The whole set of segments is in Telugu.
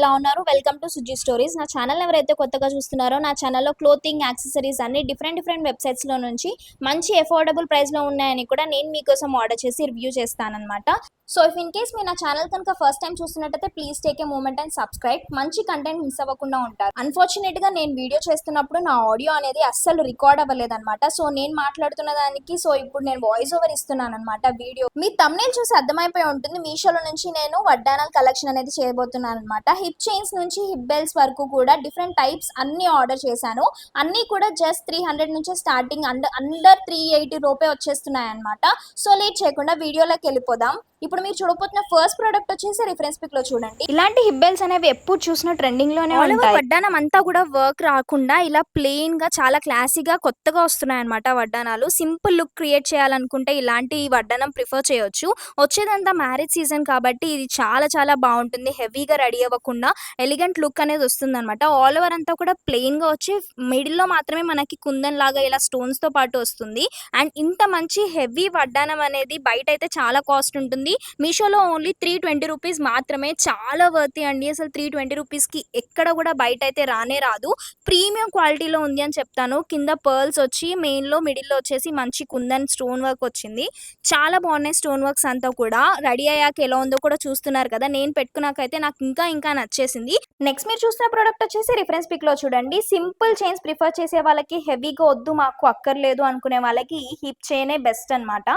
ఎలా ఉన్నారు? Welcome to Suji stories. నా ఛానల్ ఎవరైతే కొత్తగా చూస్తున్నారో నా ఛానల్లో క్లోతింగ్, యాక్సెసరీస్ అన్ని డిఫరెంట్ వెబ్‌సైట్స్‌లో నుంచి మంచి అఫోర్డబుల్ ప్రైస్‌లో ఉన్నాయని కూడా నేను మీకోసం ఆర్డర్ చేసి రివ్యూ చేస్తానన్నమాట. సో ఇఫ్ ఇన్ కేస్ మీరు నా ఛానల్ కనుక ఫస్ట్ టైం చూస్తున్నట్టయితే please take a moment and subscribe. మంచి కంటెంట్ మిస్ అవ్వకుండా ఉంటారు. అన్‌ఫార్చునేట్‌గా నేను వీడియో చేస్తున్నప్పుడు నా ఆడియో అనేది అస్సలు రికార్డ్ అవ్వలేదన్నమాట. సో నేను మాట్లాడుతున్న దానికి ఇప్పుడు నేను వాయిస్ ఓవర్ ఇస్తున్నానన్నమాట వీడియో. మీ థంబ్‌నెయిల్ చూసి అర్థమైపోయి ఉంటుంది. మీషోలో నుంచి నేను వడ్డానాల కలెక్షన్ అనేది చేయబోతున్నానన్నమాట. హిప్ చైన్స్ నుంచి హిప్ బెల్ట్స్ వరకు కూడా డిఫరెంట్ టైప్స్ అన్ని ఆర్డర్ చేశాను. అన్నీ కూడా జస్ట్ 300 నుంచి స్టార్టింగ్ అండర్ 380 రూపే వచ్చేస్తున్నాయన్నమాట. సో లేట్ చేయకుండా వీడియోలోకి వెళ్ళిపోదాం. ఇప్పుడు మీరు చూడబోతున్న ఫస్ట్ ప్రోడక్ట్ వచ్చేసి రిఫరెన్స్ పిక్ లో చూడండి. ఇలాంటి హిప్ బెల్ట్స్ అనేవి ఎప్పుడు చూసినా ట్రెండింగ్ లోనే ఉంటాయి. వడ్డానం అంతా కూడా వర్క్ రాకుండా ఇలా ప్లెయిన్ గా చాలా క్లాసీగా కొత్తగా వస్తున్నాయి అన్నమాట. వడ్డానాలు సింపుల్ లుక్ క్రియేట్ చేయాలనుకుంటే ఇలాంటి వడ్డానం ప్రిఫర్ చేయొచ్చు. వచ్చేదంతా మ్యారేజ్ సీజన్ కాబట్టి ఇది చాలా బాగుంటుంది. హెవీగా రెడీ అవ్వకుండా ఎలిగెంట్ లుక్ అనేది వస్తుంది అనమాట. ఆల్ ఓవర్ అంతా కూడా ప్లెయిన్ గా వచ్చి మిడిల్ లో మాత్రమే మనకి కుందన్ లాగా ఇలా స్టోన్స్ తో పాటు వస్తుంది. అండ్ ఇంత మంచి హెవీ వడ్డానం అనేది బయట అయితే చాలా కాస్ట్ ఉంటుంది. మీషోలో ఓన్లీ 320 రూపీస్ మాత్రమే. చాలా వర్తి అండి. అసలు 320 రూపీస్కి ఎక్కడ కూడా బయట అయితే రానే రాదు. ప్రీమియం క్వాలిటీలో ఉంది అని చెప్తాను. కింద పర్ల్స్ వచ్చి మెయిన్లో మిడిల్లో వచ్చేసి మంచి కుందన్ స్టోన్ వర్క్ వచ్చింది. చాలా బాగున్నాయి స్టోన్ వర్క్స్ అంతా కూడా. రెడీ అయ్యాక ఎలా ఉందో కూడా చూస్తున్నారు కదా. నేను పెట్టుకున్నాకైతే నాకు ఇంకా నచ్చేసింది. నెక్స్ట్ మీరు చూస్తున్న ప్రోడక్ట్ వచ్చేసి రిఫరెన్స్ పిక్ లో చూడండి. సింపుల్ చైన్స్ ప్రిఫర్ చేసే వాళ్ళకి, హెవీగా వద్దు మాకు అక్కర్లేదు అనుకునే వాళ్ళకి ఈ హిప్ చైనే బెస్ట్ అనమాట.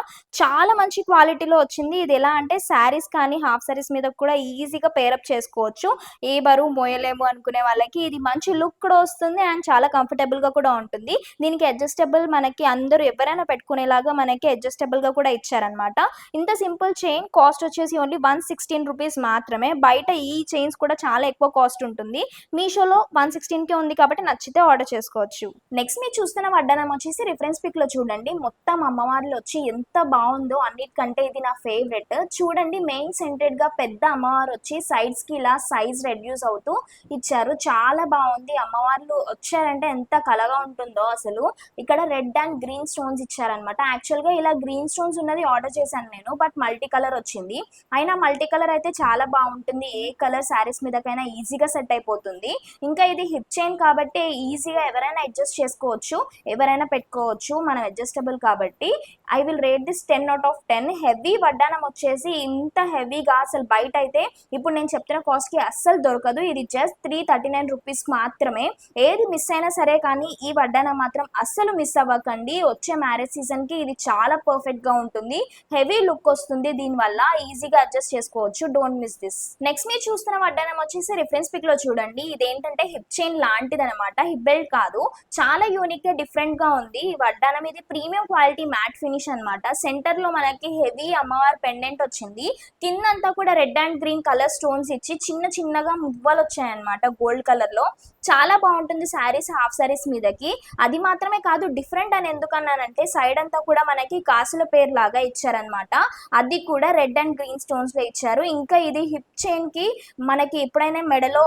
చాలా మంచి క్వాలిటీలో వచ్చింది. ఇది ఎలా అంటే శారీస్ కానీ హాఫ్ శారీస్ మీద కూడా ఈజీగా పేరప్ చేసుకోవచ్చు. ఏ బరువు మోయలేము అనుకునే వాళ్ళకి ఇది మంచి లుక్ కూడా వస్తుంది అండ్ చాలా కంఫర్టబుల్ గా కూడా ఉంటుంది. దీనికి అడ్జస్టబుల్ మనకి అందరూ ఎవరైనా పెట్టుకునేలాగా మనకి అడ్జస్టబుల్ గా కూడా ఇచ్చారనమాట. ఇంత సింపుల్ చైన్ కాస్ట్ వచ్చేసి ఓన్లీ 116 రూపీస్ మాత్రమే. బయట ఈ చైన్స్ కూడా చాలా ఎక్కువ కాస్ట్ ఉంటుంది. మీషోలో 116కే ఉంది కాబట్టి నచ్చితే ఆర్డర్ చేసుకోవచ్చు. నెక్స్ట్ మీరు చూస్తున్న వడ్డానం వచ్చేసి రిఫరెన్స్ పిక్ లో చూడండి. మొత్తం అమ్మవార్లు వచ్చి ఎంత బాగుందో. అన్నిటికంటే ఇది నా ఫేవరెట్. చూడండి మెయిన్ సెంటెడ్ గా పెద్ద అమ్మవారు వచ్చి సైడ్స్ కి ఇలా సైజ్ రెడ్యూస్ అవుతూ ఇచ్చారు. చాలా బాగుంది. అమ్మవార్లు వచ్చారంటే ఎంత కలగా ఉంటుందో అసలు. ఇక్కడ రెడ్ అండ్ గ్రీన్ స్టోన్స్ ఇచ్చారనమాట. యాక్చువల్ గా ఇలా గ్రీన్ స్టోన్స్ ఉన్నది ఆర్డర్ చేశాను నేను, బట్ మల్టీ కలర్ వచ్చింది. అయినా మల్టీ కలర్ అయితే చాలా బాగుంటుంది. ఏ కలర్ శారీస్ మీదకైనా ఈజీగా సెట్ అయిపోతుంది. ఇంకా ఇది హిప్ చైన్ కాబట్టి ఈజీగా ఎవరైనా అడ్జస్ట్ చేసుకోవచ్చు, ఎవరైనా పెట్టుకోవచ్చు. మనం అడ్జస్టబుల్ కాబట్టి I will rate this 10 out of 10. Heavy వడ్డానం వచ్చేసి ఇంత హెవీగా అసలు బయట అయితే ఇప్పుడు నేను చెప్తున్న కాస్ట్కి అస్సలు దొరకదు. ఇది జస్ట్ 339 రూపీస్ మాత్రమే. ఏది మిస్ అయినా సరే కానీ ఈ వడ్డానం మాత్రం అస్సలు మిస్ అవ్వకండి. వచ్చే మ్యారేజ్ సీజన్కి ఇది చాలా పర్ఫెక్ట్గా ఉంటుంది. హెవీ లుక్ వస్తుంది. దీనివల్ల ఈజీగా అడ్జస్ట్ చేసుకోవచ్చు. Don't miss this. నెక్స్ట్ మీరు చూస్తున్న వడ్డానం వచ్చేసి రిఫరెన్స్ పిక్ లో చూడండి. ఇదేంటంటే హిప్ చైన్ లాంటిది అనమాట. హిప్ బెల్ట్ కాదు. చాలా యూనిక్ గా డిఫరెంట్ గా ఉంది ఈ వడ్డానం. ఇది ప్రీమియం క్వాలిటీ మ్యాట్ ఫినిష్ అనమాట. సెంటర్ లో మనకి హెవీ అమ్మవారి పెండెంట్ వచ్చింది. కిందంతా కూడా red and green colour stones ఇచ్చి చిన్నగా మువ్వలు వచ్చాయన్నమాట గోల్డ్ కలర్ లో. చాలా బాగుంటుంది శారీస్, హాఫ్ శారీస్ మీదకి. అది మాత్రమే కాదు, డిఫరెంట్ అని ఎందుకన్నానంటే సైడ్ అంతా కూడా మనకి కాసుల పేరు లాగా ఇచ్చారనమాట. అది కూడా రెడ్ అండ్ గ్రీన్ స్టోన్స్ లో ఇచ్చారు. ఇంకా ఇది హిప్ చైన్ కి మనకి ఎప్పుడైనా మెడలో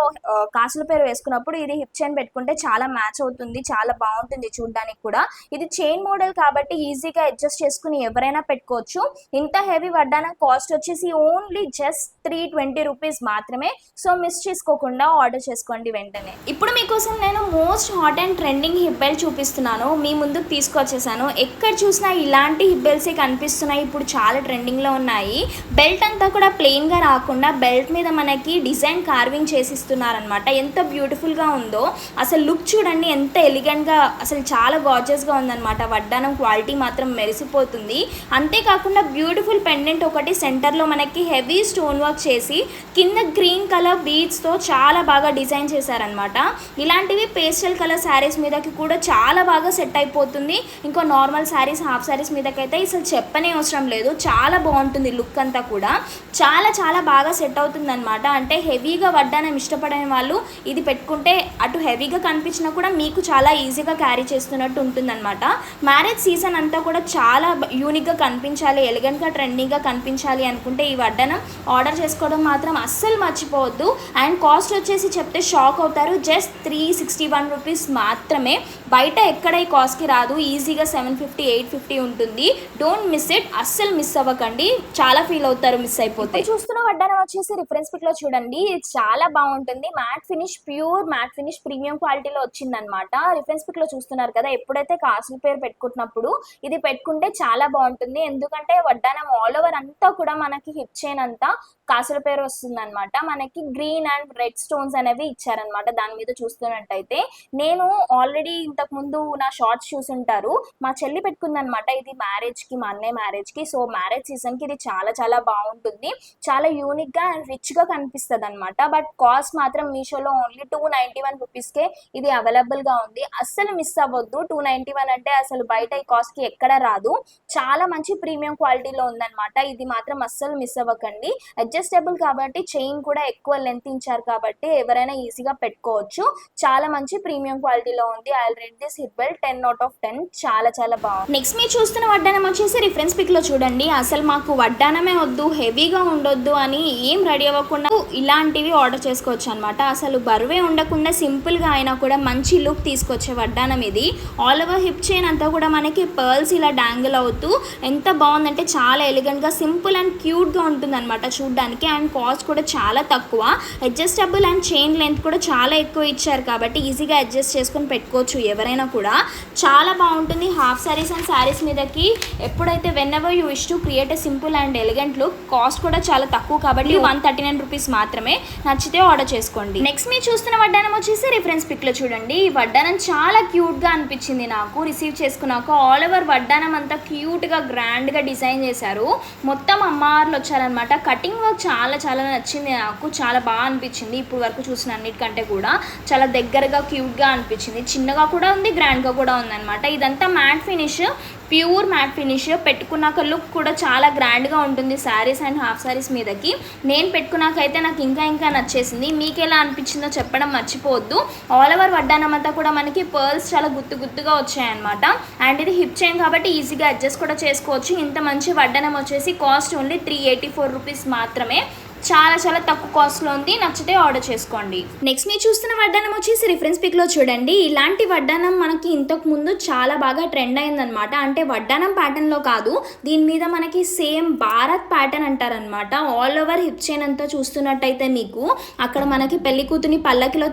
కాసుల పేరు వేసుకున్నప్పుడు ఇది హిప్ చైన్ పెట్టుకుంటే చాలా మ్యాచ్ అవుతుంది. చాలా బాగుంటుంది చూడడానికి కూడా. ఇది చైన్ మోడల్ కాబట్టి ఈజీగా అడ్జస్ట్ చేసుకుని ఎవరైనా పెట్టుకోవచ్చు. ఇంత హెవీ వడ్డానం కాస్ట్ వచ్చేసి ఓన్లీ జస్ట్ 320 రూపీస్ మాత్రమే. సో మిస్ చేసుకోకుండా ఆర్డర్ చేసుకోండి వెంటనే. ఇప్పుడు మీకోసం నేను most hot and trending hip belt చూపిస్తున్నాను. మీ ముందుకు తీసుకొచ్చేసాను. ఎక్కడ చూసినా ఇలాంటి హిప్ బెల్ట్సే కనిపిస్తున్నాయి. ఇప్పుడు చాలా ట్రెండింగ్లో ఉన్నాయి. బెల్ట్ అంతా కూడా ప్లెయిన్గా రాకుండా బెల్ట్ మీద మనకి డిజైన్ కార్వింగ్ చేసిస్తున్నారనమాట. ఎంత బ్యూటిఫుల్గా ఉందో అసలు. లుక్ చూడండి ఎంత ఎలిగెంట్గా, అసలు చాలా గార్జియస్గా ఉందన్నమాట. వడ్డానం క్వాలిటీ మాత్రం మెరిసిపోతుంది. అంతేకాకుండా బ్యూటిఫుల్ పెండెంట్ ఒకటి సెంటర్లో మనకి హెవీ స్టోన్ వర్క్ చేసి కింద గ్రీన్ కలర్ బీడ్స్తో చాలా బాగా డిజైన్ చేశారనమాట. ఇలాంటివి పేస్టల్ కలర్ శారీస్ మీదకి కూడా చాలా బాగా సెట్ అయిపోతుంది. ఇంకో నార్మల్ శారీస్, హాఫ్ శారీస్ మీదకైతే అసలు చెప్పనే అవసరం లేదు. చాలా బాగుంటుంది లుక్ అంతా కూడా. చాలా బాగా సెట్ అవుతుంది అనమాట. అంటే హెవీగా వడ్డానం ఇష్టపడని వాళ్ళు ఇది పెట్టుకుంటే అటు హెవీగా కనిపించినా కూడా మీకు చాలా ఈజీగా క్యారీ చేస్తున్నట్టు ఉంటుందన్నమాట. మ్యారేజ్ సీజన్ అంతా కూడా చాలా యూనిక్గా కనిపించాలి, ఎలిగెంట్గా ట్రెండింగ్గా కనిపించాలి అనుకుంటే ఈ వడ్డానం ఆర్డర్ చేసుకోవడం మాత్రం అస్సలు మర్చిపోవద్దు. అండ్ కాస్ట్ వచ్చేసి చెప్తే షాక్ అవుతారు. జస్ట్ 361 రూపీస్ మాత్రమే. బయట ఎక్కడ ఈ కాస్ట్కి రాదు, ఈజీగా 750 850 ఉంటుంది. డోంట్ మిస్ ఇట్, అస్సలు మిస్ అవ్వకండి, చాలా ఫీల్ అవుతారు మిస్ అయిపోతే. చూస్తున్న వడ్డానం వచ్చేసి రిఫరెన్స్ పిక్ లో చూడండి, ఇది చాలా బాగుంటుంది. Matte finish, pure matte finish premium క్వాలిటీలో వచ్చిందనమాట. రిఫరెన్స్ పిక్ లో చూస్తున్నారు కదా, ఎప్పుడైతే కాసుల పేరు పెట్టుకుంటున్నప్పుడు ఇది పెట్టుకుంటే చాలా బాగుంటుంది. ఎందుకంటే వడ్డానం ఆల్ ఓవర్ అంతా కూడా మనకి హిప్ చైన్ అంతా కాసుల పేరు వస్తుంది అనమాట. మనకి గ్రీన్ అండ్ రెడ్ స్టోన్స్ అనేవి ఇచ్చారనమాట. దాని మీద చూస్తున్నట్టయితే నేను ఆల్రెడీ ఇంతకు ముందు నా షార్ట్స్ చూసుంటారు, మా చెల్లి పెట్టుకుందనమాట ఇది మ్యారేజ్కి, మా అన్నయ్య మ్యారేజ్కి. సో మ్యారేజ్ సీజన్కి ఇది చాలా చాలా బాగుంటుంది, చాలా యూనిక్గా అండ్ రిచ్గా కనిపిస్తుంది అనమాట. బట్ కాస్ట్ మాత్రం మీషోలో ఓన్లీ 291 రూపీస్కే ఇది అవైలబుల్గా ఉంది. అస్సలు మిస్ అవ్వద్దు. 291 అంటే అసలు బయట ఈ కాస్ట్కి ఎక్కడ రాదు. చాలా మంచి ప్రీమియం క్వాలిటీలో ఉందన్నమాట. ఇది మాత్రం అస్సలు మిస్ అవ్వకండి. అడ్జస్టబుల్ కాబట్టి, చైన్ కూడా ఎక్కువ లెంత్ ఇచ్చారు కాబట్టి ఎవరైనా ఈజీగా పెట్టుకోవచ్చు. చాలా మంచి ప్రీమియం క్వాలిటీలో ఉంది. I will rate this hip belt 10 out of 10. చాలా చాలా బాగుంది. నెక్స్ట్ మీరు చూస్తున్న వడ్డానం వచ్చేసి రిఫరెన్స్ పిక్ లో చూడండి. అసలు మాకు వడ్డానమే వద్దు, హెవీగా ఉండొద్దు అని ఏం రెడీ అవ్వకుండా ఇలాంటివి ఆర్డర్ చేసుకోవచ్చు అనమాట. అసలు బరువే ఉండకుండా సింపుల్ గా అయినా కూడా మంచి లుక్ తీసుకొచ్చే వడ్డానం ఇది. ఆల్ ఓవర్ హిప్ చైన్ అంతా కూడా మనకి పర్ల్స్ ఇలా డాంగిల్ అవుతూ ఎంత బాగుందంటే చాలా ఎలిగెంట్ గా, సింపుల్ అండ్ క్యూట్ గా ఉంటుంది అనమాట చూడడానికి. అండ్ కాస్ట్ కూడా చాలా తక్కువ. అడ్జస్టబుల్ అండ్ చైన్ లెంత్ కూడా చాలా ఎక్కువ ఇచ్చారు కాబట్టి ఈజీగా అడ్జస్ట్ చేసుకొని పెట్టుకోవచ్చు ఎవరైనా కూడా. చాలా బాగుంటుంది. హాఫ్ సారీస్ అండ్ సారీస్ మీదకి ఎప్పుడైతే when ever you wish to create a simple and elegant look. Cost కూడా చాలా తక్కువ కాబట్టి 139 రూపీస్ మాత్రమే. నచ్చితే ఆర్డర్ చేసుకోండి. నెక్స్ట్ మీరు చూస్తున్న వడ్డానం వచ్చేసి రిఫరెన్స్ పిక్ లో చూడండి. ఈ వడ్డానం చాలా క్యూట్ గా అనిపించింది నాకు రిసీవ్ చేసుకున్నాక. ఆల్ ఓవర్ వడ్డానం అంతా క్యూట్ గా గ్రాండ్ గా డిజైన్ చేశారు. మొత్తం అమ్మవార్లు వచ్చారనమాట. కటింగ్ వర్క్ చాలా చాలా నచ్చింది నాకు, చాలా బాగా అనిపించింది. ఇప్పుడు వరకు చూసిన అన్నిటికంటే కూడా చాలా దగ్గరగా క్యూట్గా అనిపించింది. చిన్నగా కూడా ఉంది, గ్రాండ్గా కూడా ఉందన్నమాట. ఇదంతా matte finish, pure matte finish. పెట్టుకున్నాక లుక్ కూడా చాలా గ్రాండ్గా ఉంటుంది శారీస్ అండ్ హాఫ్ శారీస్ మీదకి. నేను పెట్టుకున్నాకైతే నాకు ఇంకా నచ్చేసింది. మీకు ఎలా అనిపించిందో చెప్పడం మర్చిపోవద్దు. ఆల్ ఓవర్ వడ్డానం అంతా కూడా మనకి పర్ల్స్ చాలా గుత్తుగా వచ్చాయన్నమాట. అండ్ ఇది హిప్ చైన్ కాబట్టి ఈజీగా అడ్జస్ట్ కూడా చేసుకోవచ్చు. ఇంత మంచి వడ్డానం వచ్చేసి కాస్ట్ ఓన్లీ 384 రూపీస్ మాత్రమే. చాలా చాలా తక్కువ కాస్ట్లో ఉంది. నచ్చితే ఆర్డర్ చేసుకోండి. నెక్స్ట్ మీరు చూస్తున్న వడ్డానం వచ్చేసి రిఫరెన్స్ పిక్లో చూడండి. ఇలాంటి వడ్డానం మనకి ఇంతకు ముందు చాలా బాగా ట్రెండ్ అయిందనమాట. అంటే వడ్డానం ప్యాటర్న్లో కాదు, దీని మీద మనకి సేమ్ భారత్ ప్యాటర్న్ అంటారనమాట. ఆల్ ఓవర్ హిప్ చైన్ అంతా చూస్తున్నట్టయితే మీకు అక్కడ మనకి పెళ్లి కూతుని పల్లకిలో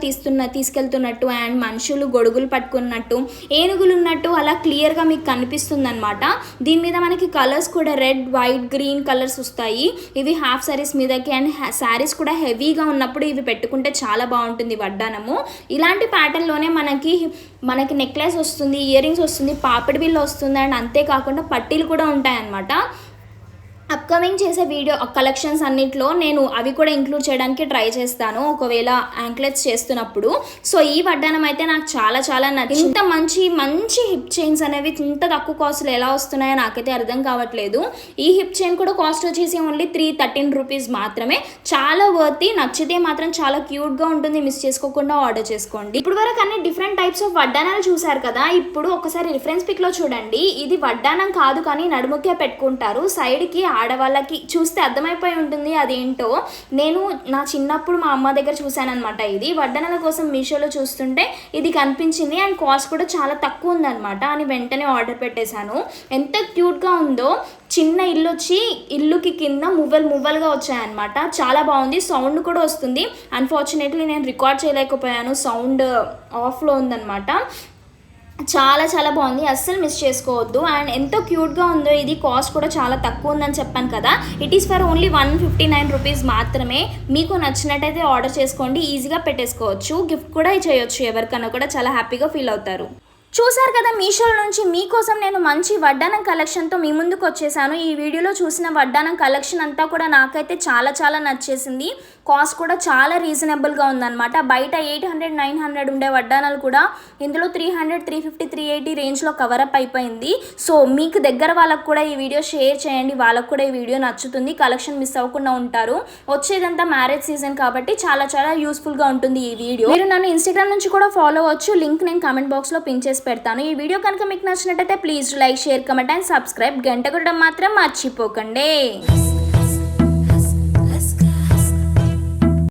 తీసుకెళ్తున్నట్టు అండ్ మనుషులు గొడుగులు పట్టుకున్నట్టు, ఏనుగులు ఉన్నట్టు అలా క్లియర్గా మీకు కనిపిస్తుంది అనమాట. దీని మీద మనకి కలర్స్ కూడా రెడ్, వైట్, గ్రీన్ కలర్స్ వస్తాయి. ఇవి హాఫ్ సారీస్ మీదకి అండ్ శారీస్ కూడా హెవీగా ఉన్నప్పుడు ఇవి పెట్టుకుంటే చాలా బాగుంటుంది వడ్డానము. ఇలాంటి ప్యాటర్న్లోనే మనకి నెక్లెస్ వస్తుంది, ఇయర్ రింగ్స్ వస్తుంది, పాపిడి బిల్ల వస్తుంది అండ్ అంతేకాకుండా పట్టీలు కూడా ఉంటాయన్నమాట. అప్కమింగ్ చేసే వీడియో కలెక్షన్స్ అన్నింటిలో నేను అవి కూడా ఇంక్లూడ్ చేయడానికి ట్రై చేస్తాను ఒకవేళ యాంక్లెట్స్ చేస్తున్నప్పుడు. సో ఈ వడ్డానం అయితే నాకు చాలా చాలా నచ్చింది. ఇంత మంచి హిప్ చైన్స్ అనేవి ఇంత తక్కువ కాస్ట్లో ఎలా వస్తున్నాయో నాకైతే అర్థం కావట్లేదు. ఈ హిప్ చైన్ కూడా కాస్ట్ వచ్చేసి ఓన్లీ 313 రూపీస్ మాత్రమే. చాలా వర్తీ. నచ్చితే మాత్రం చాలా క్యూట్గా ఉంటుంది. మిస్ చేసుకోకుండా ఆర్డర్ చేసుకోండి. ఇప్పుడు వరకు అన్ని డిఫరెంట్ టైప్స్ ఆఫ్ వడ్డానాలు చూసారు కదా. ఇప్పుడు ఒకసారి రిఫరెన్స్ పిక్లో చూడండి. ఇది వడ్డానం కాదు కానీ నడుముకే పెట్టుకుంటారు. సైడ్కి ఆడవాళ్ళకి చూస్తే అర్థమైపోయి ఉంటుంది అదేంటో. నేను నా చిన్నప్పుడు మా అమ్మ దగ్గర చూశానమాట. ఇది వడ్డానాల కోసం మీషోలో చూస్తుంటే ఇది కనిపించింది అండ్ కాస్ట్ కూడా చాలా తక్కువ ఉందన్నమాట అని వెంటనే ఆర్డర్ పెట్టేశాను. ఎంత క్యూట్గా ఉందో. చిన్న ఇల్లు వచ్చి ఇల్లుకి కింద మువ్వలుగా వచ్చాయన్నమాట. చాలా బాగుంది. సౌండ్ కూడా వస్తుంది. అన్ఫార్చునేట్లీ నేను రికార్డ్ చేయలేకపోయాను, సౌండ్ ఆఫ్లో ఉందన్నమాట. చాలా చాలా బాగుంది. అస్సలు మిస్ చేసుకోవద్దు. అండ్ ఎంతో క్యూట్గా ఉందో. ఇది కాస్ట్ కూడా చాలా తక్కువ ఉందని చెప్పాను కదా. It is for only 159 rupees మాత్రమే. మీకు నచ్చినట్టయితే ఆర్డర్ చేసుకోండి. ఈజీగా పెట్టేసుకోవచ్చు. గిఫ్ట్ కూడా చేయొచ్చు ఎవరికన్నా కూడా. చాలా హ్యాపీగా ఫీల్ అవుతారు. చూసారు కదా, మీషో నుంచి మీకోసం నేను మంచి వడ్డానం కలెక్షన్తో మీ ముందుకు వచ్చేసాను. ఈ వీడియోలో చూసిన వడ్డానం కలెక్షన్ అంతా కూడా నాకైతే చాలా చాలా నచ్చేసింది. కాస్ట్ కూడా చాలా రీజనబుల్గా ఉందన్నమాట. బయట 800 900 ఉండే వడ్డానాలు కూడా ఇందులో 300 350 380 రేంజ్లో కవరప్ అయిపోయింది. సో మీకు దగ్గర వాళ్ళకు కూడా ఈ వీడియో షేర్ చేయండి. వాళ్ళకు కూడా ఈ వీడియో నచ్చుతుంది. కలెక్షన్ మిస్ అవ్వకుండా ఉంటారు. వచ్చేదంతా మ్యారేజ్ సీజన్ కాబట్టి చాలా చాలా యూస్ఫుల్గా ఉంటుంది ఈ వీడియో. మీరు నన్ను ఇన్స్టాగ్రామ్ నుంచి కూడా ఫాలో అవ్వచ్చు. లింక్ నేను కామెంట్ బాక్స్లో పిన్ చేసి పెడతాను. ఈ వీడియో కనుక మీకు నచ్చినట్టయితే please like, share, comment and subscribe. గంట కొట్టడం మాత్రం మర్చిపోకండి.